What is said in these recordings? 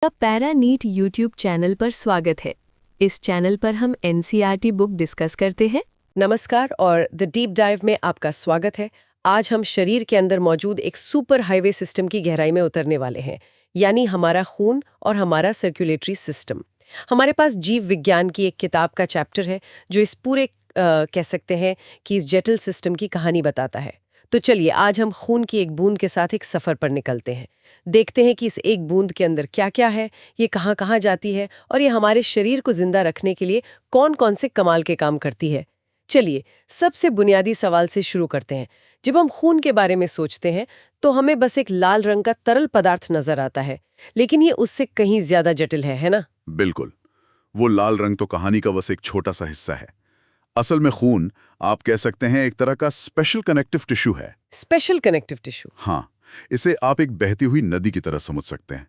आपका para NEET YouTube channel पर स्वागत है। इस चैनल पर हम एनसीईआरटी बुक डिस्कस करते हैं। नमस्कार और द डीप डाइव में आपका स्वागत है। आज हम शरीर के अंदर मौजूद एक सुपर हाईवे सिस्टम की गहराई में उतरने वाले हैं, यानी हमारा खून और हमारा सर्कुलेटरी सिस्टम। हमारे पास जीव विज्ञान की एक किताब का चैप्टर है जो इस पूरे कह सकते हैं कि इस जटिल सिस्टम की कहानी बताता है। तो चलिए आज हम खून की एक बूंद के साथ एक सफर पर निकलते हैं। देखते हैं कि इस एक बूंद के अंदर क्या क्या है, ये कहाँ कहाँ जाती है और ये हमारे शरीर को जिंदा रखने के लिए कौन कौन से कमाल के काम करती है। चलिए सबसे बुनियादी सवाल से शुरू करते हैं। जब हम खून के बारे में सोचते हैं तो हमें बस एक लाल रंग का तरल पदार्थ नजर आता है, लेकिन ये उससे कहीं ज्यादा जटिल है ना? बिल्कुल। वो लाल रंग तो कहानी का बस एक छोटा सा हिस्सा है। असल में खून आप कह सकते हैं एक तरह का स्पेशल कनेक्टिव टिश्यू है। Special connective tissue? हाँ, इसे आप एक बहती हुई नदी की तरह समझ सकते हैं।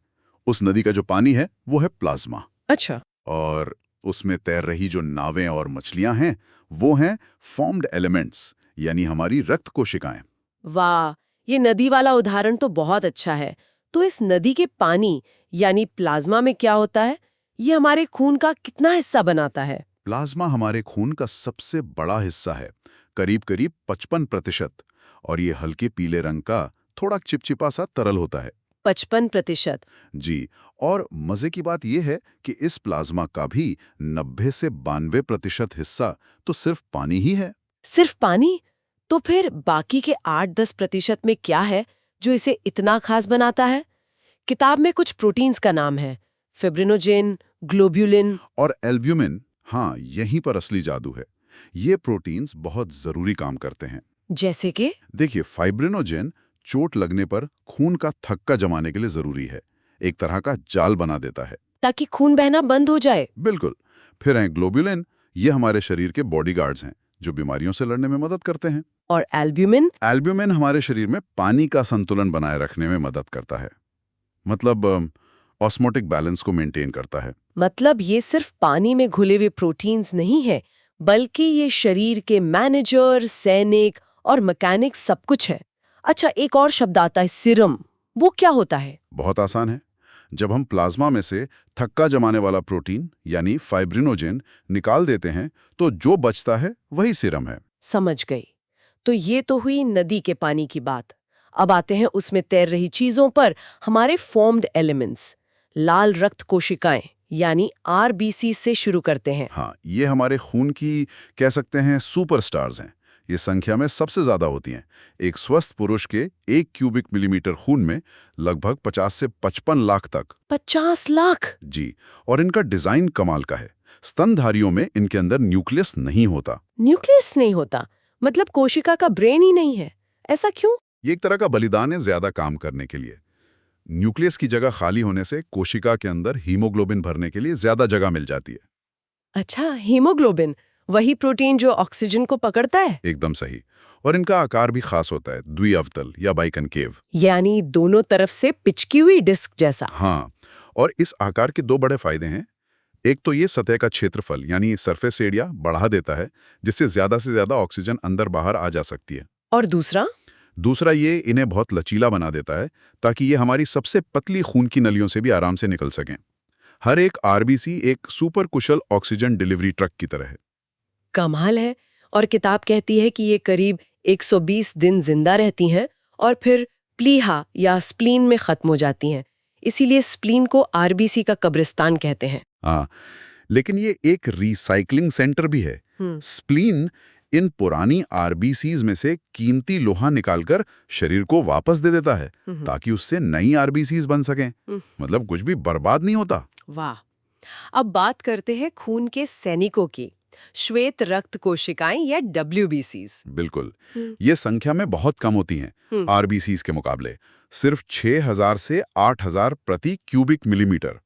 उस नदी का जो पानी है वो है प्लाज्मा। अच्छा। और उसमें तैर रही जो नावें और मछलियां हैं वो हैं फॉर्म्ड एलिमेंट्स, यानी हमारी रक्त कोशिकाएं। वाह, ये नदी वाला उदाहरण तो बहुत अच्छा है। तो इस नदी के पानी यानी प्लाज्मा में क्या होता है? ये हमारे खून का कितना हिस्सा बनाता है? प्लाज्मा हमारे खून का सबसे बड़ा हिस्सा है, करीब करीब 55%। और ये हल्के पीले रंग का थोड़ा चिपचिपा सा तरल होता है। 55%? जी। और मजे की बात यह है कि इस प्लाज्मा का भी 90 से 92% हिस्सा तो सिर्फ पानी ही है। सिर्फ पानी? तो फिर बाकी के 8-10% में क्या है जो इसे इतना खास बनाता है? किताब में कुछ प्रोटीन्स का नाम है, फिब्रिनोजेन, ग्लोब्यूलिन और एल्ब्यूमिन। हाँ, यहीं पर असली जादू है। ये प्रोटीन्स बहुत जरूरी काम करते हैं। जैसे कि? देखिए, फाइब्रिनोजेन चोट लगने पर खून का थक्का जमाने के लिए जरूरी है, एक तरह का जाल बना देता है ताकि खून बहना बंद हो जाए। बिल्कुल। फिर हैं ग्लोब्यूलिन, ये हमारे शरीर के बॉडीगार्ड्स हैं जो बीमारियों से लड़ने में मदद करते हैं। और एल्ब्यूमिन? एल्ब्यूमिन हमारे शरीर में पानी का संतुलन बनाए रखने में मदद करता है, मतलब ऑस्मोटिक बैलेंस को मेंटेन करता है। मतलब ये सिर्फ पानी में घुले हुए प्रोटीन्स नहीं है, बल्कि ये शरीर के मैनेजर, सैनिक और मैकेनिक सब कुछ है। अच्छा, एक और शब्द आता है, सीरम। वो क्या होता है? बहुत आसान है। जब हम प्लाज्मा में से थक्का जमाने वाला प्रोटीन यानी फाइब्रिनोजेन निकाल देते हैं तो जो बचता है वही सीरम है। समझ गई। तो ये तो हुई नदी के पानी की बात। अब आते हैं उसमें तैर रही चीजों पर, हमारे फॉर्म्ड एलिमेंट्स, लाल रक्त कोशिकाएं यानी आरबीसी से शुरू करते हैं। हाँ, ये हमारे खून की कह सकते हैं सुपरस्टार्स हैं। ये संख्या में सबसे ज्यादा होती हैं। एक स्वस्थ पुरुष के 1 क्यूबिक मिलीमीटर खून में लगभग 50 से 55 लाख तक। 50 लाख? जी। और इनका डिजाइन कमाल का है। स्तनधारियों में इनके अंदर न्यूक्लियस नहीं होता। न्यूक्लियस नहीं होता? मतलब कोशिका का ब्रेन ही नहीं है? ऐसा क्यों? ये एक तरह का बलिदान है ज्यादा काम करने के लिए। न्यूक्लियस की जगह खाली होने से कोशिका के अंदर हीमोग्लोबिन भरने के लिए ज्यादा जगह मिल जाती है। अच्छा, हीमोग्लोबिन, वही प्रोटीन जो ऑक्सीजन को पकड़ता है? एकदम सही। और इनका आकार भी खास होता है, द्विअवतल या बाइकनकेव। यानी दोनों तरफ से पिचकी हुई डिस्क जैसा। हाँ, और इस आकार के दो बड़े फायदे हैं। एक तो ये सतह का क्षेत्रफल यानी सरफेस एरिया बढ़ा देता है, जिससे ज्यादा से ज्यादा ऑक्सीजन अंदर बाहर आ जा सकती है। और दूसरा ये इन्हें बहुत लचीला बना देता है ताकि ये हमारी सबसे पतली खून की नलियों से भी आराम से निकल सकें। हर एक आरबीसी एक सुपर कुशल ऑक्सीजन डिलीवरी ट्रक की तरह है। कमाल है। और किताब कहती है कि ये करीब 120 दिन जिंदा रहती हैं और फिर प्लीहा या स्प्लीन में खत्म हो जाती हैं। इसीलिए स्प्लीन को आरबीसी का कब्रिस्तान कहते हैं। हाँ, लेकिन ये एक रिसाइकलिंग सेंटर भी है। स्प्लीन इन पुरानी आरबीसीज में से कीमती लोहा निकालकर शरीर को वापस दे देता है ताकि उससे नई आरबीसीज बन सकें। मतलब कुछ भी बर्बाद नहीं होता। वाह। अब बात करते हैं खून के सैनिकों की, श्वेत रक्त कोशिकाएं या WBCs। बिल्कुल। ये संख्या में बहुत कम होती हैं आरबीसीज के मुकाबले, सिर्फ 6000 से 8000 प्रति क्यूबिक मिलीमीटर।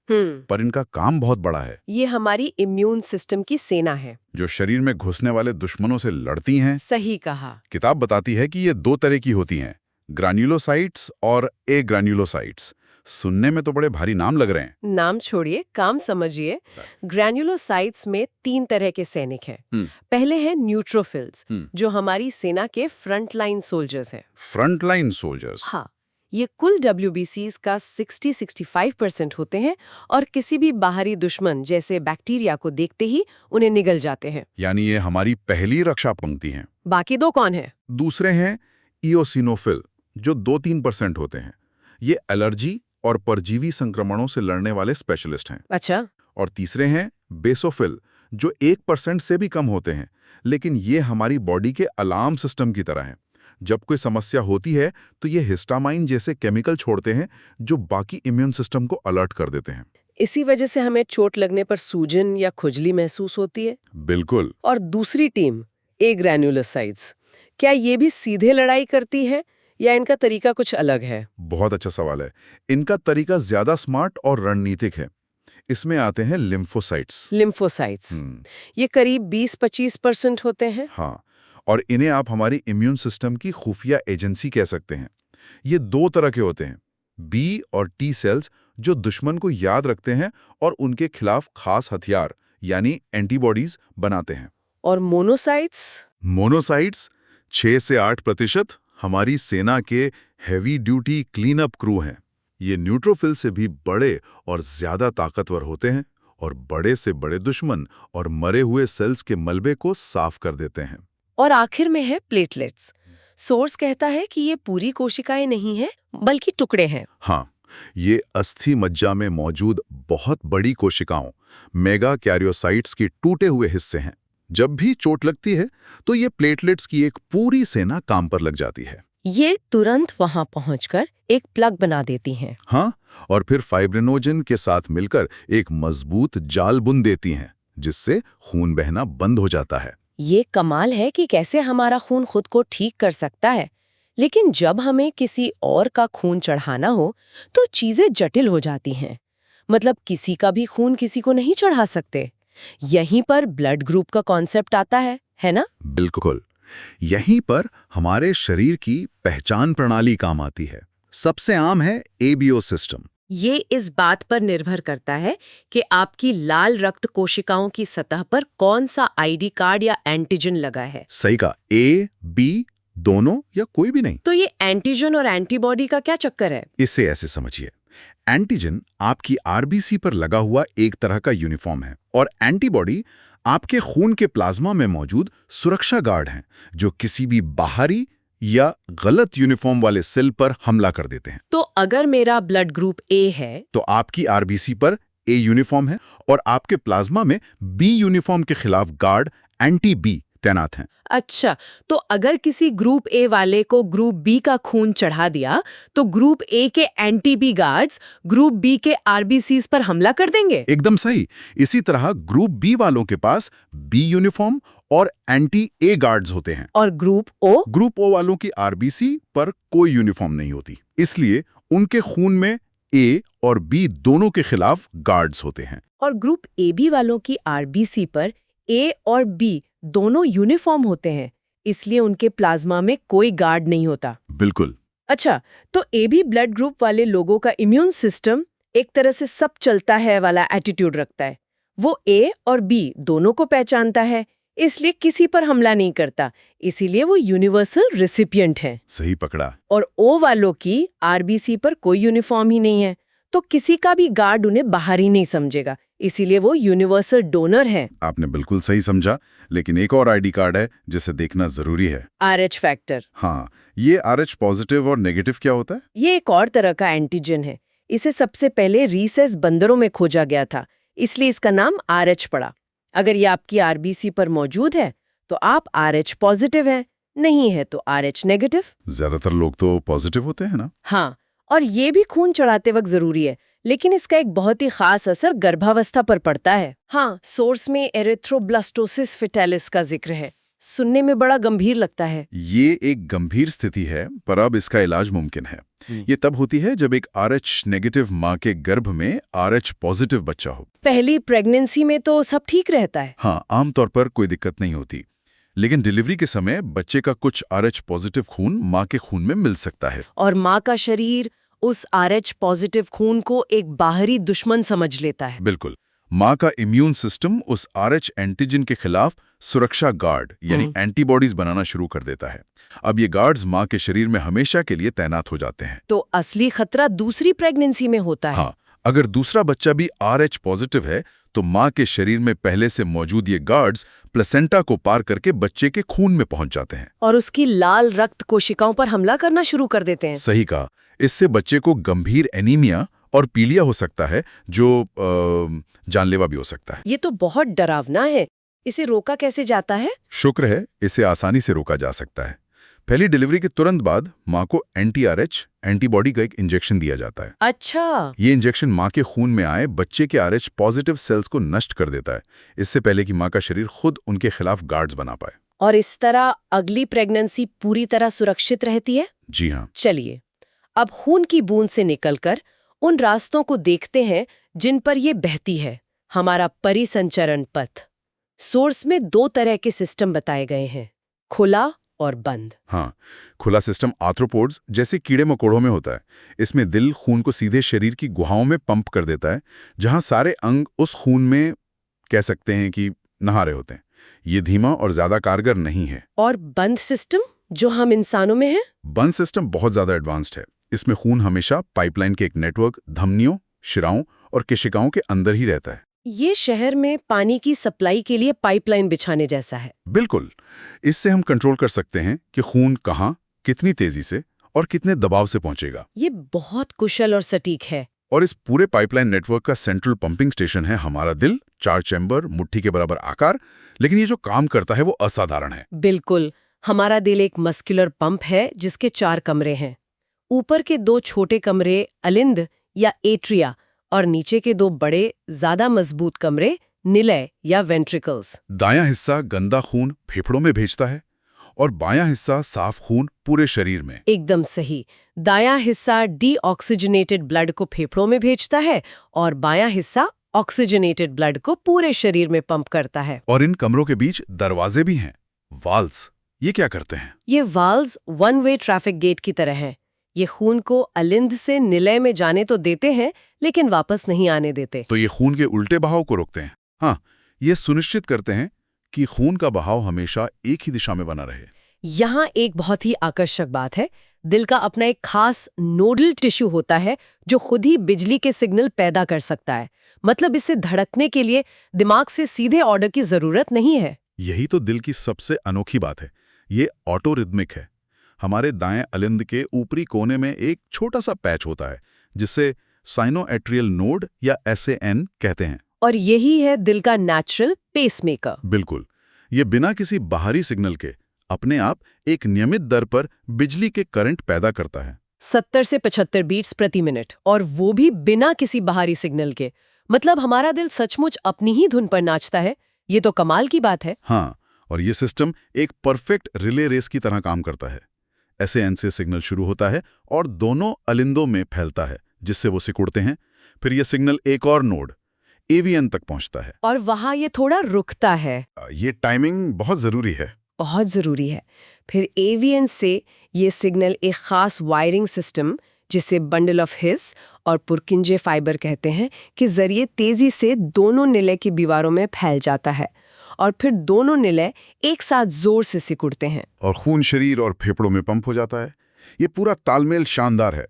पर इनका काम बहुत बड़ा है। ये हमारी इम्यून सिस्टम की सेना है जो शरीर में घुसने वाले दुश्मनों से लड़ती हैं। सही कहा। किताब बताती है कि ये 2 तरह की होती हैं, ग्रैन्युलोसाइट्स और एग्रैन्युलोसाइट्स। सुनने में तो बड़े भारी नाम लग रहे हैं। नाम छोड़िए, काम समझिए। ग्रैन्युलोसाइट्स में 3 तरह के सैनिक हैं। पहले हैं न्यूट्रोफिल्स, जो हमारी सेना के फ्रंटलाइन सोल्जर्स हैं। Frontline soldiers? हाँ, ये कुल WBCs का 60-65% होते हैं और किसी भी बाहरी दुश्मन जैसे बैक्टीरिया को देखते ही उन्हें निगल जाते हैं। यानी ये हमारी पहली रक्षा पंक्ति है। बाकी दो कौन है? दूसरे हैं इओसिनोफिल, जो 2-3% होते हैं। ये एलर्जी और परजीवी संक्रमणों से लड़ने वाले स्पेशलिस्ट हैं। अच्छा। और तीसरे हैं बेसोफिल, जो 1% से भी कम होते हैं, लेकिन ये हमारी बॉडी के अलार्म सिस्टम की तरह हैं। जब कोई समस्या होती है तो ये हिस्टामाइन जैसे केमिकल छोड़ते हैं जो बाकी इम्यून सिस्टम को अलर्ट कर देते हैं। इसी वजह से हमें चोट लगने पर सूजन या खुजली महसूस होती है। बिल्कुल। और दूसरी टीम ए ग्रैन्युलोसाइट्स, क्या ये भी सीधे लड़ाई करती है या इनका तरीका कुछ अलग है? बहुत अच्छा सवाल है। इनका तरीका ज्यादा स्मार्ट और रणनीतिक है। इसमें आते हैं लिम्फोसाइट्स। लिम्फोसाइट्स, ये करीब 20-25% होते हैं। हाँ, और इन्हें आप हमारी इम्यून सिस्टम की खुफिया एजेंसी कह सकते हैं। ये दो तरह के होते हैं, बी और टी सेल्स, जो दुश्मन को याद रखते हैं और उनके खिलाफ खास हथियार यानी एंटीबॉडीज बनाते हैं। और मोनोसाइट्स? मोनोसाइट्स 6 से 8% हमारी सेना के heavy duty clean up crew हैं। ये न्यूट्रोफिल से भी बड़े और ज्यादा ताकतवर होते हैं और बड़े से बड़े दुश्मन और मरे हुए सेल्स के मलबे को साफ कर देते हैं। और आखिर में है प्लेटलेट्स। सोर्स कहता है कि ये पूरी कोशिकाएं नहीं हैं, बल्कि टुकड़े हैं। हाँ, ये अस्थि मज्जा में मौजूद बहुत बड़ी कोशिकाओं मेगा कैरियोसाइट्स के टूटे हुए हिस्से हैं। जब भी चोट लगती है तो ये प्लेटलेट्स की एक पूरी सेना काम पर लग जाती है। ये तुरंत वहां पहुंचकर एक प्लग बना देती हैं। हाँ, और फिर फाइब्रिनोजन के साथ मिलकर एक मजबूत जाल बुन देती हैं, जिससे खून बहना बंद हो जाता है। ये कमाल है कि कैसे हमारा खून खुद को ठीक कर सकता है। लेकिन जब हमें किसी और का खून चढ़ाना हो तो चीजें जटिल हो जाती हैं। मतलब किसी का भी खून किसी को नहीं चढ़ा सकते। यहीं पर ब्लड ग्रुप का कॉन्सेप्ट आता है ना? बिल्कुल, यहीं पर हमारे शरीर की पहचान प्रणाली काम आती है। सबसे आम है एबीओ सिस्टम। ये इस बात पर निर्भर करता है कि आपकी लाल रक्त कोशिकाओं की सतह पर कौन सा आईडी कार्ड या एंटीजन लगा है। सही कहा, ए, बी दोनों या कोई भी नहीं। तो ये एंटीजन और एंटीबॉडी का क्या चक्कर है? इसे ऐसे समझिए, एंटीजन आपकी आरबीसी पर लगा हुआ एक तरह का यूनिफॉर्म है और एंटीबॉडी आपके खून के प्लाज्मा में मौजूद सुरक्षा गार्ड हैं, जो किसी भी बाहरी या गलत यूनिफॉर्म वाले सेल पर हमला कर देते हैं। तो अगर मेरा ब्लड ग्रुप ए है तो आपकी आरबीसी पर ए यूनिफॉर्म है और आपके प्लाज्मा में बी यूनिफॉर्म के खिलाफ गार्ड एंटी बी तैनात हैं। अच्छा, तो अगर किसी ग्रुप ए वाले को ग्रुप बी का खून चढ़ा दिया तो ग्रुप ए के antibodies group B के आरबीसीज पर हमला कर देंगे? एकदम सही। इसी तरह ग्रुप बी वालों के पास बी यूनिफॉर्म और एंटी ए गार्ड्स होते हैं। और ग्रुप ओ वालों की आरबीसी पर कोई यूनिफॉर्म नहीं होती, इसलिए उनके खून में ए और बी दोनों के खिलाफ गार्ड्स होते हैं। और ग्रुप ए बी वालों की आरबीसी पर ए और बी दोनों यूनिफॉर्म होते हैं, इसलिए उनके प्लाज्मा में कोई गार्ड नहीं होता। बिल्कुल। अच्छा, तो ए बी ब्लड ग्रुप वाले लोगों का इम्यून सिस्टम एक तरह से सब चलता है वाला एटीट्यूड रखता है। वो ए और बी दोनों को पहचानता है, इसलिए किसी पर हमला नहीं करता, इसीलिए वो यूनिवर्सल रेसिपिएंट है। सही पकड़ा। और ओ वालों की आरबीसी पर कोई यूनिफॉर्म ही नहीं है, तो किसी का भी गार्ड उन्हें बाहर ही नहीं समझेगा, इसीलिए वो यूनिवर्सल डोनर है। आपने बिल्कुल सही समझा, लेकिन एक और आईडी कार्ड है जिसे देखना जरूरी है। RH factor. हाँ, ये RH पॉजिटिव और नेगेटिव क्या होता है? ये एक और तरह का एंटीजन है। इसे सबसे पहले रीसेस बंदरों में खोजा गया था, इसलिए इसका नाम RH पड़ा। अगर ये आपकी आरबीसी पर मौजूद है तो आप RH पॉजिटिव हैं, नहीं है तो RH नेगेटिव। ज्यादातर लोग तो पॉजिटिव होते हैं ना? हाँ, और ये भी खून चढ़ाते वक्त जरूरी है, लेकिन इसका एक बहुत ही खास असर गर्भावस्था पर पड़ता है। हाँ, सोर्स में एरिथ्रोब्लास्टोसिस फेटालिस का जिक्र है। सुनने में बड़ा गंभीर लगता है। ये एक गंभीर स्थिति है, पर अब इसका इलाज मुमकिन है। ये तब होती है जब एक RH नेगेटिव माँ के गर्भ में RH पॉजिटिव बच्चा हो। पहली प्रेगनेंसी में तो सब ठीक रहता है। हाँ, आमतौर पर कोई दिक्कत नहीं होती, लेकिन डिलीवरी के समय बच्चे का कुछ RH पॉजिटिव खून माँ के खून में मिल सकता है। और माँ का शरीर उस RH पॉजिटिव खून को एक बाहरी दुश्मन समझ लेता है। बिल्कुल, माँ का इम्यून सिस्टम उस RH एंटीजन के खिलाफ सुरक्षा गार्ड यानी एंटीबॉडीज बनाना शुरू कर देता है। अब ये गार्ड्स माँ के शरीर में हमेशा के लिए तैनात हो जाते हैं। तो असली खतरा दूसरी प्रेगनेंसी में होता है। हाँ, अगर दूसरा बच्चा भी RH पॉजिटिव है तो माँ के शरीर में पहले से मौजूद ये गार्ड्स प्लेसेंटा को पार करके बच्चे के खून में पहुंच जाते हैं और उसकी लाल रक्त कोशिकाओं पर हमला करना शुरू कर देते हैं। सही कहा। इससे बच्चे को गंभीर एनीमिया और पीलिया हो सकता है, जो जानलेवा भी हो सकता है। ये तो बहुत डरावना है। इसे रोका कैसे जाता है? शुक्र है, इसे आसानी से रोका जा सकता है। पहली डिलीवरी के तुरंत बाद माँ को anti-RH एंटीबॉडी का एक इंजेक्शन दिया जाता है। अच्छा, ये इंजेक्शन माँ के खून में आए बच्चे के RH पॉजिटिव सेल्स को नष्ट कर देता है, इससे पहले कि माँ का शरीर खुद उनके खिलाफ गार्ड्स बना पाए। और इस तरह अगली प्रेगनेंसी पूरी तरह सुरक्षित रहती है। जी हाँ। चलिए, अब खून की बूंद से निकलकर उन रास्तों को देखते हैं जिन पर ये बहती है, हमारा परिसंचरण पथ। सोर्स में 2 तरह के सिस्टम बताए गए हैं, खुला और बंद। हाँ, खुला सिस्टम आर्थ्रोपोड्स जैसे कीड़े मकोड़ों में होता है। इसमें दिल खून को सीधे शरीर की गुहाओं में पंप कर देता है, जहां सारे अंग उस खून में कह सकते हैं कि नहा रहे होते हैं। ये धीमा और ज्यादा कारगर नहीं है। और बंद सिस्टम जो हम इंसानों में है? बंद सिस्टम बहुत ज्यादा एडवांस्ड है। इसमें खून हमेशा पाइपलाइन के एक नेटवर्क धमनियों, शिराओं और केशिकाओं के अंदर ही रहता है। ये शहर में पानी की सप्लाई के लिए पाइपलाइन बिछाने जैसा है। बिल्कुल। इससे हम कंट्रोल कर सकते हैं कि खून कहाँ, कितनी तेजी से और कितने दबाव से पहुंचेगा। ये बहुत कुशल और सटीक है। और इस पूरे पाइपलाइन नेटवर्क का सेंट्रल पंपिंग स्टेशन है हमारा दिल। 4 चैम्बर, मुट्ठी के बराबर आकार, लेकिन ये जो काम करता है वो असाधारण है। बिल्कुल, हमारा दिल एक मस्कुलर पंप है जिसके 4 कमरे हैं। ऊपर के 2 छोटे कमरे अलिंद या एट्रिया और नीचे के 2 बड़े ज्यादा मजबूत कमरे निलय या वेंट्रिकल्स। दायां हिस्सा गंदा खून फेफड़ों में भेजता है और बायां हिस्सा साफ खून पूरे शरीर में। एकदम सही। दायां हिस्सा डीऑक्सीजनेटेड ब्लड को फेफड़ों में भेजता है और बायां हिस्सा ऑक्सीजनेटेड ब्लड को पूरे शरीर में पंप करता है। और इन कमरों के बीच दरवाजे भी हैं, वाल्व्स। ये क्या करते हैं? ये वाल्व्स 1 वे ट्रैफिक गेट की तरह हैं। ये खून को अलिंद से निलय में जाने तो देते हैं, लेकिन वापस नहीं आने देते। तो ये खून के उल्टे बहाव को रोकते हैं। हाँ, ये सुनिश्चित करते हैं कि खून का बहाव हमेशा एक ही दिशा में बना रहे। यहाँ एक बहुत ही आकर्षक बात है। दिल का अपना एक खास नोडल टिश्यू होता है जो खुद ही बिजली के सिग्नल पैदा कर सकता है। मतलब इसे धड़कने के लिए दिमाग से सीधे ऑर्डर की जरूरत नहीं है। यही तो दिल की सबसे अनोखी बात है। ये ऑटोरिदमिक है। हमारे दाएं अलिंद के ऊपरी कोने में एक छोटा सा पैच होता है जिसे साइनोएट्रियल नोड या SAN कहते हैं। और यही है दिल का नेचुरल पेसमेकर। बिल्कुल। ये बिना किसी बाहरी सिग्नल के अपने आप एक नियमित दर पर बिजली के करंट पैदा करता है। 70 से 75 बीट्स प्रति मिनट, और वो भी बिना किसी बाहरी सिग्नल के। मतलब हमारा दिल सचमुच अपनी ही धुन पर नाचता है। ये तो कमाल की बात है। हाँ, और ये सिस्टम एक परफेक्ट रिले रेस की तरह काम करता है। SAN से सिग्नल शुरू होता है और दोनों अलिंदों में फैलता है, जिससे वो सिकुड़ते हैं। फिर ये सिग्नल एक और नोड AVN तक पहुंचता है और वहां ये थोड़ा रुकता है। ये टाइमिंग बहुत जरूरी है। बहुत जरूरी है। फिर AVN से ये सिग्नल एक खास वायरिंग सिस्टम जिसे बंडल ऑफ हिस और पुरकिंजे फाइबर कहते हैं के जरिए तेजी से दोनों निलय की दीवारों में फैल जाता है और फिर दोनों निलय एक साथ जोर से सिकुड़ते हैं और खून शरीर और फेफड़ों में पंप हो जाता है। ये पूरा तालमेल शानदार है।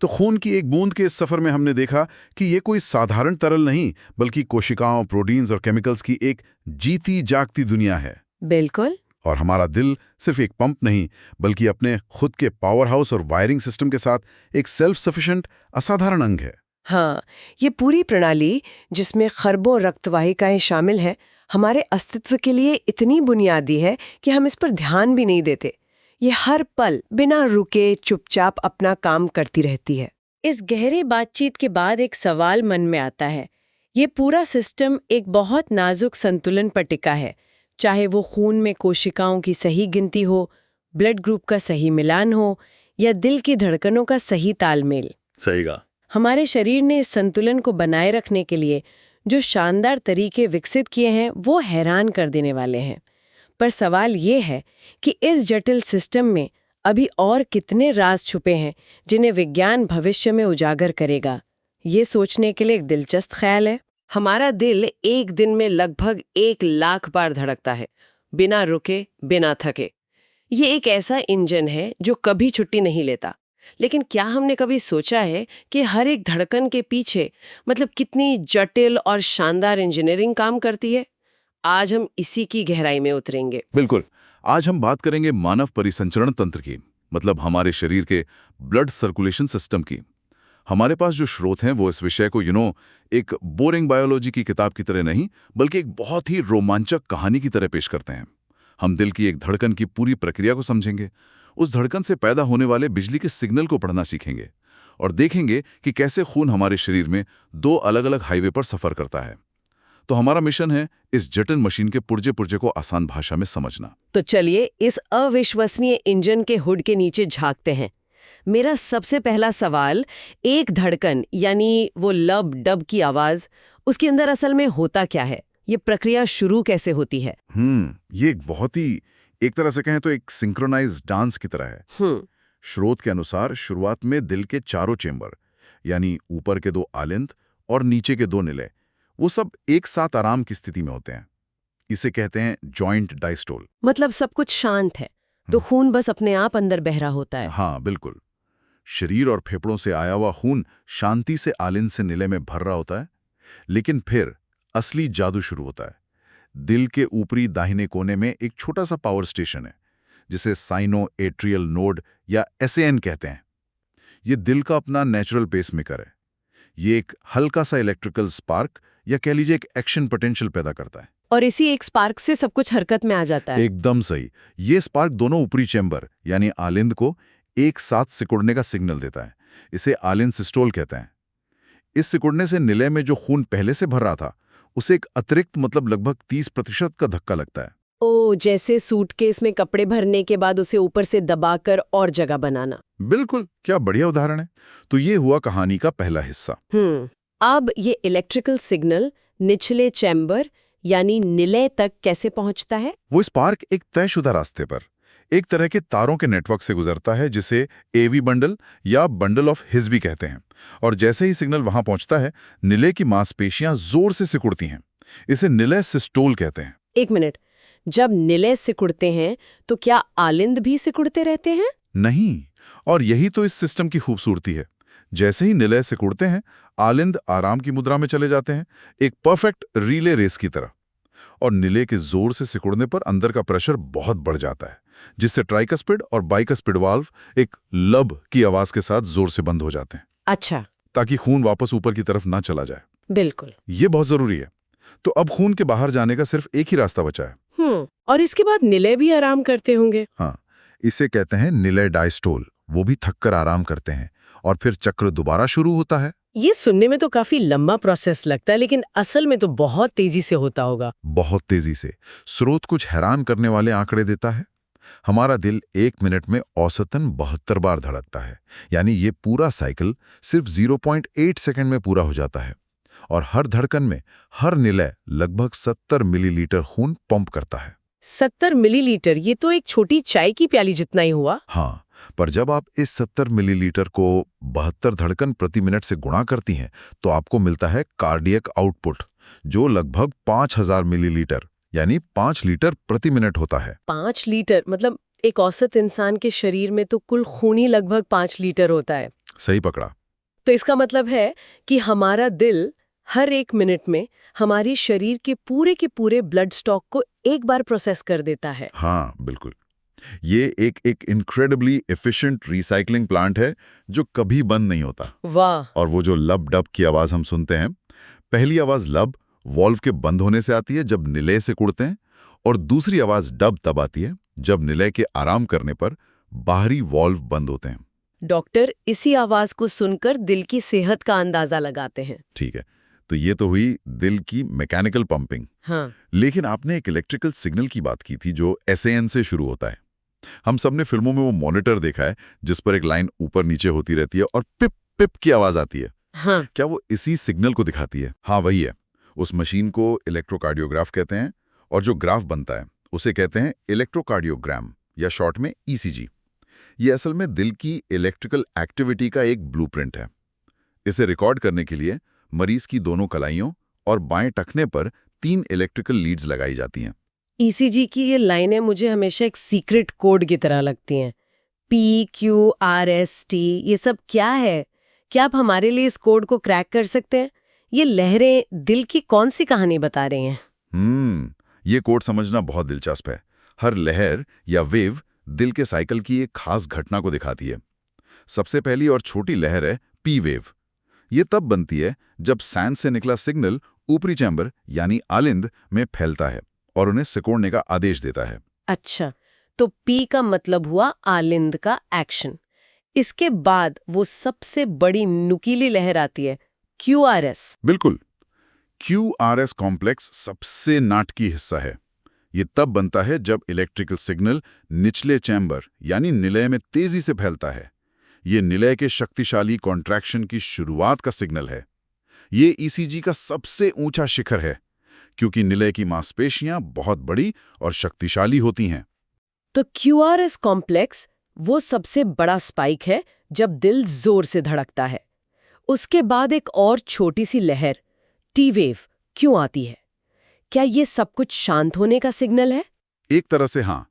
तो खून की एक बूंद के इस सफर में हमने देखा कि ये कोई साधारण तरल नहीं, बल्कि कोशिकाओं, प्रोटीन्स और केमिकल्स की एक जीती जागती दुनिया है। बिल्कुल। और हमारा दिल सिर्फ एक पंप नहीं, बल्कि अपने खुद के पावर हाउस और वायरिंग सिस्टम के साथ एक सेल्फ सफिशिएंट असाधारण अंग है। हाँ, ये पूरी प्रणाली जिसमें खरबों रक्तवाहिकाएं शामिल हैं, हमारे अस्तित्व के लिए इतनी बुनियादी है कि हम इस पर ध्यान भी नहीं देते। ये हर पल बिना रुके चुपचाप अपना काम करती रहती है। इस गहरे बातचीत के बाद एक सवाल मन में आता है। ये पूरा सिस्टम एक बहुत नाजुक संतुलन पर टिका है, चाहे वो खून में कोशिकाओं की सही गिनती हो, ब्लड ग्रुप का सही मिलान हो या दिल की धड़कनों का सही तालमेल। सही कहा। हमारे शरीर ने इस संतुलन को बनाए रखने के लिए जो शानदार तरीके विकसित किए हैं वो हैरान कर देने वाले हैं। पर सवाल ये है कि इस जटिल सिस्टम में अभी और कितने राज छुपे हैं जिन्हें विज्ञान भविष्य में उजागर करेगा। ये सोचने के लिए एक दिलचस्प ख्याल है। हमारा दिल एक दिन में लगभग 1 लाख बार धड़कता है, बिना रुके, बिना थके। ये एक ऐसा इंजन है जो कभी छुट्टी नहीं लेता। लेकिन क्या हमने कभी सोचा है कि हर एक धड़कन के पीछे मतलब कितनी जटिल और शानदार इंजीनियरिंग काम करती है? आज हम इसी की गहराई में उतरेंगे। बिल्कुल। आज हम बात करेंगे मानव परिसंचरण तंत्र की, मतलब हमारे शरीर के ब्लड सर्कुलेशन सिस्टम की। हमारे पास जो स्रोत हैं वो इस विषय को एक बोरिंग बायोलॉजी की किताब की तरह नहीं, बल्कि एक बहुत ही रोमांचक कहानी की तरह पेश करते हैं। हम दिल की एक धड़कन की पूरी प्रक्रिया को समझेंगे, उस धड़कन से पैदा होने वाले बिजली के सिग्नल को पढ़ना सीखेंगे और देखेंगे कि कैसे खून हमारे शरीर में 2 अलग-अलग हाईवे पर सफर करता है। तो हमारा मिशन है इस जटिल मशीन के पुर्जे पुर्जे को आसान भाषा में समझना। तो चलिए इस अविश्वसनीय इंजन के हुड के नीचे झांकते हैं। मेरा सबसे पहला सवाल, एक धड़कन यानी वो लब डब की आवाज, उसके अंदर असल में होता क्या है? ये प्रक्रिया शुरू कैसे होती है? ये एक बहुत ही, एक तरह से कहें तो एक सिंक्रोनाइज्ड डांस की तरह है। स्रोत के अनुसार शुरुआत में दिल के चारों चेंबर, यानी ऊपर के 2 आलिंद और नीचे के 2 निलय, वो सब एक साथ आराम की स्थिति में होते हैं। इसे कहते हैं जॉइंट डायस्टोल। मतलब सब कुछ शांत है, तो खून बस अपने आप अंदर बह रहा होता है। हाँ, बिल्कुल। शरीर और फेफड़ों से आया हुआ खून शांति से आलिंद से निलय में भर रहा होता है। लेकिन फिर असली जादू शुरू होता है। दिल के ऊपरी दाहिने कोने में एक छोटा सा पावर स्टेशन है, जिसे साइनो एट्रियल नोड या एसएएन कहते हैं। ये दिल का अपना नेचुरल पेसमेकर है। ये एक हल्का सा इलेक्ट्रिकल स्पार्क या कह लीजिए एक एक्शन पोटेंशियल पैदा करता है। और इसी एक स्पार्क से सब कुछ हरकत में आ जाता है। एकदम सही। ये स्पार्क दोनों ऊपरी चेंबर यानी आलिंद को एक साथ सिकुड़ने का सिग्नल देता है। इसे आलिंद सिस्टोल कहते हैं। इस सिकुड़ने से निलय में जो खून पहले से भर रहा था, उसे एक अतिरिक्त मतलब लगभग 30% का धक्का लगता है। ओ, जैसे सूटकेस में कपड़े भरने के बाद उसे ऊपर से दबाकर और जगह बनाना। बिल्कुल, क्या बढ़िया उदाहरण है। तो ये हुआ कहानी का पहला हिस्सा। अब ये इलेक्ट्रिकल सिग्नल निचले चैम्बर यानी निलय तक कैसे पहुंचता है? वो स्पार्क एक तयशुदा रास्ते पर एक तरह के तारों के नेटवर्क से गुजरता है, जिसे एवी बंडल या बंडल ऑफ हिज भी कहते हैं। और जैसे ही सिग्नल वहां पहुंचता है, निलय की मांसपेशियां जोर से सिकुड़ती हैं। इसे निलय सिस्टोल कहते हैं। एक मिनट, जब निलय सिकुड़ते हैं तो क्या आलिंद भी सिकुड़ते रहते हैं? नहीं, और यही तो इस सिस्टम की खूबसूरती है। जैसे ही निलय सिकुड़ते हैं, आलिंद आराम की मुद्रा में चले जाते हैं, एक परफेक्ट रिले रेस की तरह। और निलय के जोर से सिकुड़ने पर अंदर का प्रेशर बहुत बढ़ जाता है, जिससे ट्राइकस्पिड और बाइकस्पिड वाल्व एक लब की आवाज के साथ जोर से बंद हो जाते हैं। अच्छा, ताकि खून वापस ऊपर की तरफ ना चला जाए। बिल्कुल। ये बहुत जरूरी है। तो अब खून के बाहर जाने का सिर्फ एक ही रास्ता बचा है। और इसके बाद निलय भी आराम करते होंगे। हाँ, इसे कहते हैं निलय डायस्टोल। वो भी थककर आराम करते हैं और फिर चक्र दोबारा शुरू होता है। ये सुनने में तो काफी लंबा प्रोसेस लगता है, लेकिन असल में तो बहुत तेजी से होता होगा। बहुत तेजी से। स्रोत कुछ हैरान करने वाले आंकड़े देता है। हमारा दिल 1 मिनट में औसतन 72 बार धड़कता है, यानी ये पूरा साइकिल सिर्फ 0.8 सेकंड में पूरा हो जाता है। और हर धड़कन में हर निलय लगभग 70 मिलीलीटर खून पंप करता है। 70 मिलीलीटर, ये तो एक छोटी चाय की प्याली जितना ही हुआ। हाँ, पर जब आप इस 70 मिलीलीटर को 72 धड़कन प्रति मिनट से गुणा करती हैं, तो आपको मिलता है कार्डियक आउटपुट, जो लगभग 5000 मिलीलीटर यानी 5 लीटर प्रति मिनट होता है। 5 लीटर मतलब एक औसत इंसान के शरीर में तो कुल खून ही लगभग 5 लीटर होता है। सही पकड़ा। तो इसका मतलब है कि हमारा दिल हर 1 मिनट में हमारी शरीर के पूरे ब्लड स्टॉक को एक बार प्रोसेस कर देता है। हाँ, बिल्कुल। ये एक इनक्रेडिबली एफिशिएंट रिसाइकलिंग प्लांट है जो कभी बंद नहीं होता। वाह। और वो जो लब डब की आवाज हम सुनते हैं, पहली आवाज लब वॉल्व के बंद होने से आती है जब निलय से कुड़ते हैं, और दूसरी आवाज डब तब आती है जब निलय के आराम करने पर बाहरी वॉल्व बंद होते हैं। डॉक्टर इसी आवाज को सुनकर दिल की सेहत का अंदाजा लगाते हैं। ठीक है, तो ये तो हुई दिल की मैकेनिकल पंपिंग। हाँ। लेकिन आपने एक इलेक्ट्रिकल सिग्नल की बात की थी जो एसएएन से शुरू होता है। हम सबने फिल्मों में वो मॉनिटर देखा है जिस पर एक लाइन ऊपर नीचे होती रहती है और पिप पिप की आवाज आती है। हाँ। क्या वो इसी सिग्नल को दिखाती है? हाँ, वही है। उस मशीन को इलेक्ट्रोकार्डियोग्राफ कहते हैं, और जो ग्राफ बनता है उसे कहते हैं इलेक्ट्रोकार्डियोग्राम या शॉर्ट में ईसीजी। ये असल में दिल की इलेक्ट्रिकल एक्टिविटी का एक ब्लूप्रिंट है। इसे रिकॉर्ड करने के लिए मरीज की दोनों कलाइयों और बाएं टखने पर 3 इलेक्ट्रिकल लीड्स लगाई जाती हैं। ईसीजी की ये लाइनें मुझे हमेशा एक सीक्रेट कोड की तरह लगती हैं। PQRST, ये सब क्या है? क्या आप हमारे लिए इस कोड को क्रैक कर सकते हैं? ये लहरें दिल की कौन सी कहानी बता रही हैं? ये कोड समझना बहुत दिलचस्प है। हर लहर या वेव दिल के साइकिल की एक खास घटना को दिखाती है। सबसे पहली और छोटी लहर है पी वेव। ये तब बनती है जब सैंड से निकला सिग्नल ऊपरी चैम्बर यानी आलिंद में फैलता है और उन्हें सिकोड़ने का आदेश देता है। अच्छा, तो P का मतलब हुआ आलिंद का एक्शन। इसके बाद वो सबसे बड़ी नुकीली लहर आती है, QRS। बिल्कुल, QRS कॉम्प्लेक्स सबसे नाटकीय हिस्सा है। ये तब बनता है जब इलेक्ट्रिकल सिग्नल निचले चैम्बर यानी निलय में तेजी से फैलता है। ये निलय के शक्तिशाली कॉन्ट्रैक्शन की शुरुआत का सिग्नल है। ये ईसीजी का सबसे ऊंचा शिखर है, क्योंकि निलय की मांसपेशियां बहुत बड़ी और शक्तिशाली होती हैं। तो QRS कॉम्प्लेक्स वो सबसे बड़ा स्पाइक है जब दिल जोर से धड़कता है। उसके बाद एक और छोटी सी लहर टी वेव क्यों आती है? क्या ये सब कुछ शांत होने का सिग्नल है? एक तरह से हाँ।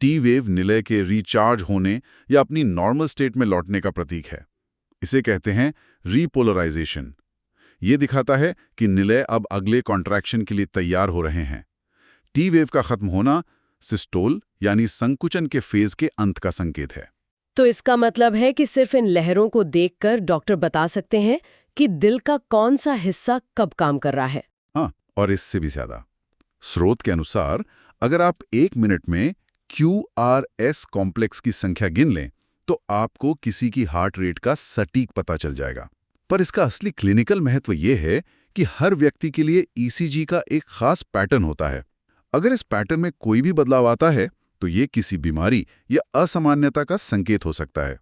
टी वेव निलय के रिचार्ज होने या अपनी नॉर्मल स्टेट में लौटने का प्रतीक है। इसे कहते हैं रीपोलराइजेशन। ये दिखाता है कि निलय अब अगले कॉन्ट्रैक्शन के लिए तैयार हो रहे हैं। टी वेव का खत्म होना सिस्टोल यानी संकुचन के फेज के अंत का संकेत है। तो इसका मतलब है कि सिर्फ इन लहरों को देखकर डॉक्टर बता सकते हैं कि दिल का कौन सा हिस्सा कब काम कर रहा है। हाँ, और इससे भी ज्यादा। स्रोत के अनुसार अगर आप 1 मिनट में QRS कॉम्प्लेक्स की संख्या गिन लें तो आपको किसी की हार्ट रेट का सटीक पता चल जाएगा। पर इसका असली क्लिनिकल महत्व यह है कि हर व्यक्ति के लिए ईसीजी का एक खास पैटर्न होता है। अगर इस पैटर्न में कोई भी बदलाव आता है तो ये किसी बीमारी या असामान्यता का संकेत हो सकता है।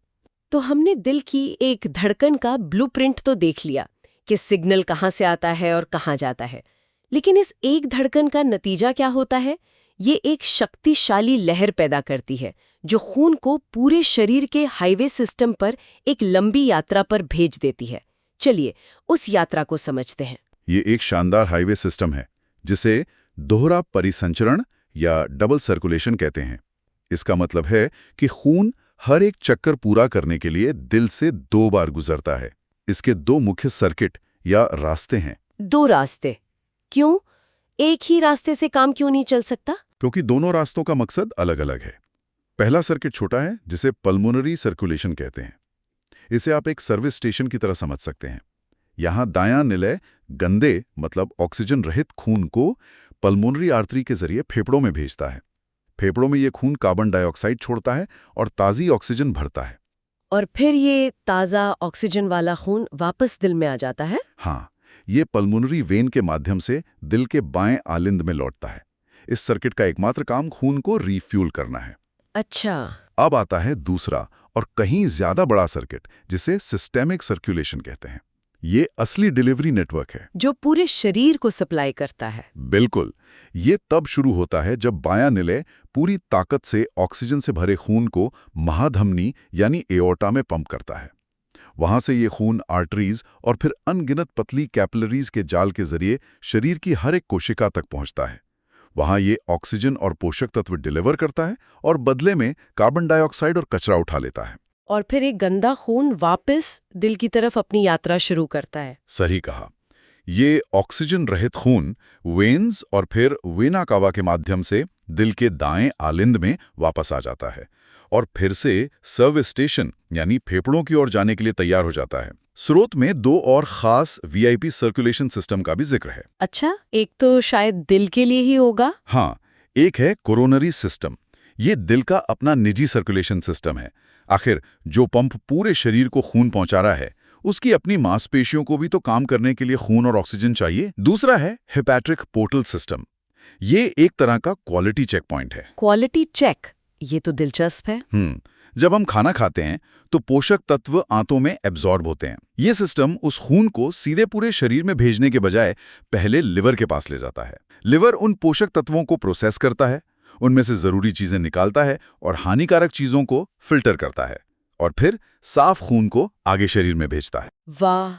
तो हमने दिल की एक धड़कन का ब्लूप्रिंट तो देख लिया कि सिग्नल कहाँ से आता है और कहाँ जाता है, लेकिन इस एक धड़कन का नतीजा क्या होता है? ये एक शक्तिशाली लहर पैदा करती है जो खून को पूरे शरीर के हाईवे सिस्टम पर एक लंबी यात्रा पर भेज देती है। चलिए उस यात्रा को समझते हैं। ये एक शानदार हाईवे सिस्टम है जिसे दोहरा परिसंचरण या डबल सर्कुलेशन कहते हैं। इसका मतलब है कि खून हर एक चक्कर पूरा करने के लिए दिल से 2 बार गुजरता है। इसके 2 मुख्य सर्किट या रास्ते हैं। 2 रास्ते क्यों? एक ही रास्ते से काम क्यों नहीं चल सकता? क्योंकि दोनों रास्तों का मकसद अलग-अलग है। पहला सर्किट छोटा है जिसे पल्मोनरी सर्कुलेशन कहते हैं। इसे आप एक सर्विस स्टेशन की तरह समझ सकते हैं। यहाँ दायां निलय गंदे मतलब ऑक्सीजन रहित खून को पल्मोनरी आर्टरी के जरिए फेफड़ों में भेजता है। फेफड़ों में ये खून कार्बन डाइऑक्साइड छोड़ता है और ताज़ी ऑक्सीजन भरता है। और फिर ये ताज़ा ऑक्सीजन वाला खून वापस दिल में आ जाता है? हाँ, ये पल्मोनरी वेन के माध्यम से दिल के बाएं आलिंद में लौटता है। इस सर्किट का एकमात्र काम खून को रिफ्यूल करना है। अच्छा। अब आता है दूसरा और कहीं ज्यादा बड़ा सर्किट जिसे सिस्टेमिक सर्कुलेशन कहते हैं। ये असली डिलीवरी नेटवर्क है जो पूरे शरीर को सप्लाई करता है। बिल्कुल। ये तब शुरू होता है जब बायां निलय पूरी ताकत से ऑक्सीजन से भरे खून को महाधमनी यानी एओर्टा में पंप करता है। वहां से ये खून आर्टरीज और फिर अनगिनत पतली कैपिलरीज के जाल के जरिए शरीर की हर एक कोशिका तक पहुंचता है। वहां ये ऑक्सीजन और पोषक तत्व डिलीवर करता है और बदले में कार्बन डाइऑक्साइड और कचरा उठा लेता है। और फिर एक गंदा खून वापस दिल की तरफ अपनी यात्रा शुरू करता है। सही कहा। ये ऑक्सीजन रहित खून वेन्स और फिर वेना कावा के माध्यम से दिल के दाएं आलिंद में वापस आ जाता है और फिर से सर्विस स्टेशन यानी फेफड़ों की ओर जाने के लिए तैयार हो जाता है। स्रोत में 2 और खास वीआईपी सर्कुलेशन सिस्टम का भी जिक्र है। अच्छा, एक तो शायद दिल के लिए ही होगा। हाँ, एक है कोरोनरी सिस्टम। ये दिल का अपना निजी सर्कुलेशन सिस्टम है। आखिर जो पंप पूरे शरीर को खून पहुंचा रहा है उसकी अपनी मांसपेशियों को भी तो काम करने के लिए खून और ऑक्सीजन चाहिए। दूसरा है हेपेटिक पोर्टल सिस्टम। ये एक तरह का क्वालिटी चेक पॉइंट है। क्वालिटी चेक, ये तो दिलचस्प है। जब हम खाना खाते हैं तो पोषक तत्व आंतों में एब्जॉर्ब होते हैं। ये सिस्टम उस खून को सीधे पूरे शरीर में भेजने के बजाय पहले लिवर के पास ले जाता है। लिवर उन पोषक तत्वों को प्रोसेस करता है, उनमें से जरूरी चीजें निकालता है और हानिकारक चीजों को फिल्टर करता है और फिर साफ खून को आगे शरीर में भेजता है। वाह,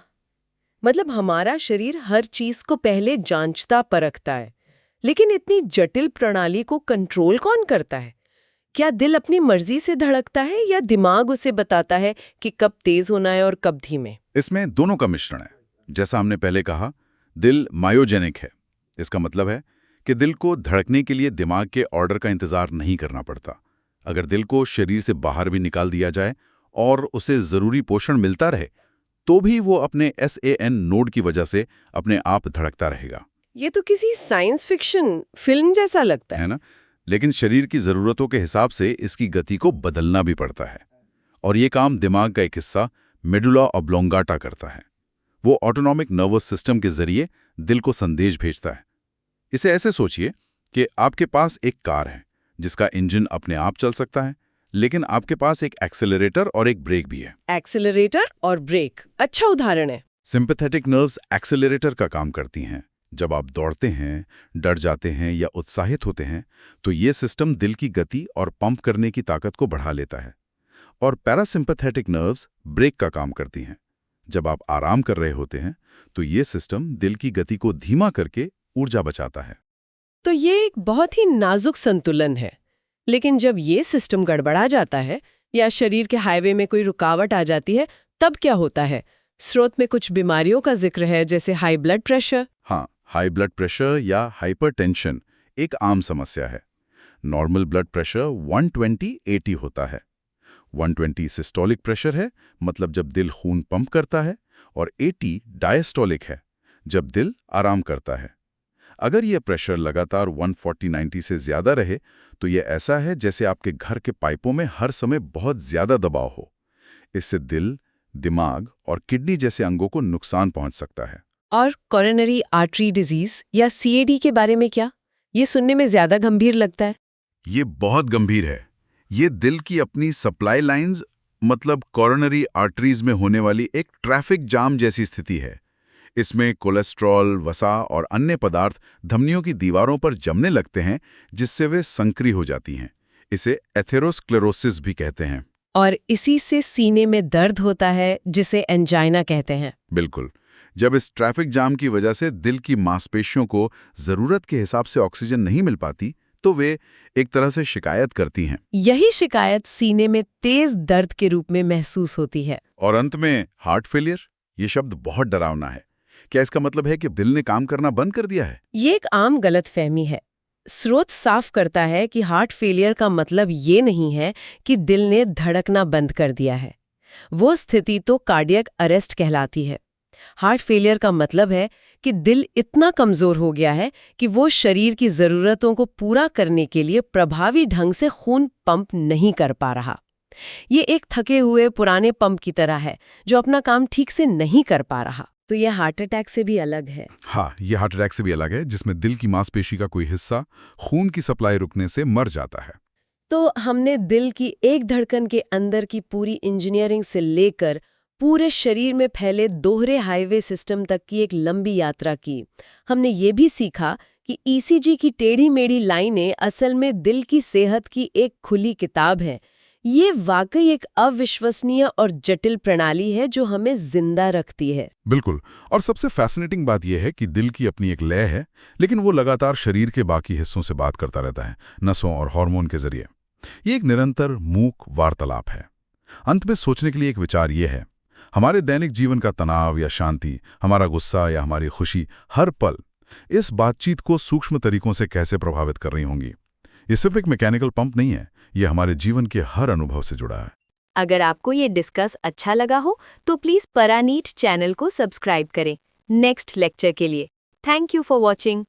मतलब हमारा शरीर हर चीज को पहले जांचता परखता है, लेकिन इतनी जटिल प्रणाली को कंट्रोल कौन करता है? क्या दिल अपनी मर्जी से धड़कता है या दिमाग उसे बताता है कि कब तेज होना है और कब धीमे? इसमें दोनों का मिश्रण है। जैसा हमने पहले कहा, दिल मायोजेनिक है। इसका मतलब है कि दिल को धड़कने के लिए दिमाग के ऑर्डर का इंतजार नहीं करना पड़ता। अगर दिल को शरीर से बाहर भी निकाल दिया जाए और उसे जरूरी पोषण मिलता रहे, तो भी वो अपने SAN नोड की वजह से अपने आप धड़कता रहेगा। ये तो किसी साइंस फिक्शन फिल्म जैसा लगता है ना? लेकिन शरीर की जरूरतों के हिसाब से इसकी गति को बदलना भी पड़ता है। और ये काम दिमाग का एक हिस्सा मेडुला ऑब्लोंगाटा करता है। वो ऑटोनॉमिक नर्वस सिस्टम के जरिए दिल को संदेश भेजता है। इसे ऐसे सोचिए कि आपके पास एक कार है जिसका इंजन अपने आप चल सकता है, लेकिन आपके पास एक एक्सेलरेटर और एक ब्रेक भी है। एक्सेलरेटर और ब्रेक अच्छा उदाहरण है। सिंपैथेटिक नर्व्स एक्सेलरेटर का काम करती हैं। जब आप दौड़ते हैं, डर जाते हैं या उत्साहित होते हैं, तो ये सिस्टम दिल की गति और पंप करने की ताकत को बढ़ा लेता है। और पैरासिम्पैथेटिक नर्व्स ब्रेक का काम करती हैं। जब आप आराम कर रहे होते हैं, तो ये सिस्टम दिल की गति को धीमा करके ऊर्जा बचाता है। तो ये एक बहुत ही नाजुक संतुलन है। लेकिन जब ये सिस्टम गड़बड़ा जाता है या शरीर के हाईवे में कोई रुकावट आ जाती है, तब क्या होता है? स्रोत में कुछ बीमारियों का जिक्र है, जैसे हाई ब्लड प्रेशर। हाँ, हाई ब्लड प्रेशर या हाइपरटेंशन एक आम समस्या है। नॉर्मल ब्लड प्रेशर 120/80 होता है। 120 सिस्टोलिक प्रेशर है, मतलब जब दिल खून पंप करता है, और 80 डायस्टोलिक है, जब दिल आराम करता है। अगर यह प्रेशर लगातार 140/90 से ज्यादा रहे, तो यह ऐसा है जैसे आपके घर के पाइपों में हर समय बहुत ज्यादा दबाव हो। इससे दिल, दिमाग और किडनी जैसे अंगों को नुकसान पहुंच सकता है। और कोरोनरी आर्टरी डिजीज या CAD के बारे में क्या? ये सुनने में ज्यादा गंभीर लगता है। ये बहुत गंभीर है। ये दिल की अपनी सप्लाई लाइंस, मतलब कोरोनरी आर्टरीज में होने वाली एक ट्रैफिक जाम जैसी स्थिति है। इसमें कोलेस्ट्रॉल, वसा और अन्य पदार्थ धमनियों की दीवारों पर जमने लगते हैं, जिससे वे संकरी हो जाती हैं। इसे एथेरोस्क्लेरोसिस भी कहते हैं। और इसी से सीने में दर्द होता है, जिसे एंजाइना कहते हैं। बिल्कुल। जब इस ट्रैफिक जाम की वजह से दिल की मांसपेशियों को जरूरत के हिसाब से ऑक्सीजन नहीं मिल पाती, तो वे एक तरह से शिकायत करती हैं। यही शिकायत सीने में तेज दर्द के रूप में महसूस होती है। और अंत में हार्ट फेलियर। ये शब्द बहुत डरावना है। क्या इसका मतलब है कि दिल ने काम करना बंद कर दिया है? ये एक आम गलतफहमी है। स्रोत साफ करता है कि हार्ट फेलियर का मतलब ये नहीं है कि दिल ने धड़कना बंद कर दिया है। वो स्थिति तो कार्डियक अरेस्ट कहलाती है। हार्ट फेलियर का मतलब है कि दिल इतना कमजोर हो गया है कि वो शरीर की जरूरतों को पूरा करने के लिए प्रभावी ढंग से खून पंप नहीं कर पा रहा। ये एक थके हुए पुराने पंप की तरह है जो अपना काम ठीक से नहीं कर पा रहा। तो यह हार्ट अटैक से भी अलग है। हाँ, ये हार्ट अटैक से भी अलग है, जिसमें दिल की मांसपेशी का कोई हिस्सा खून की सप्लाई रुकने से मर जाता है। तो हमने दिल की एक धड़कन के अंदर की पूरी इंजीनियरिंग से लेकर पूरे शरीर में फैले दोहरे हाईवे सिस्टम तक की एक लंबी यात्रा की। हमने ये भी सीखा कि ECG की टेढ़ी मेढ़ी लाइनें असल में दिल की सेहत की एक खुली किताब है। ये वाकई एक अविश्वसनीय और जटिल प्रणाली है जो हमें जिंदा रखती है। बिल्कुल। और सबसे फैसिनेटिंग बात यह है कि दिल की अपनी एक लय है, लेकिन वो लगातार शरीर के बाकी हिस्सों से बात करता रहता है, नसों और हार्मोन के जरिए। ये एक निरंतर मूक वार्तालाप है। अंत में सोचने के लिए एक विचार ये है, हमारे दैनिक जीवन का तनाव या शांति, हमारा गुस्सा या हमारी खुशी, हर पल इस बातचीत को सूक्ष्म तरीकों से कैसे प्रभावित कर रही होंगी। ये सिर्फ एक मैकेनिकल पंप नहीं है, ये हमारे जीवन के हर अनुभव से जुड़ा है। अगर आपको ये डिस्कस अच्छा लगा हो तो प्लीज परानीट चैनल को सब्सक्राइब करें नेक्स्ट लेक्चर के लिए। Thank you for watching.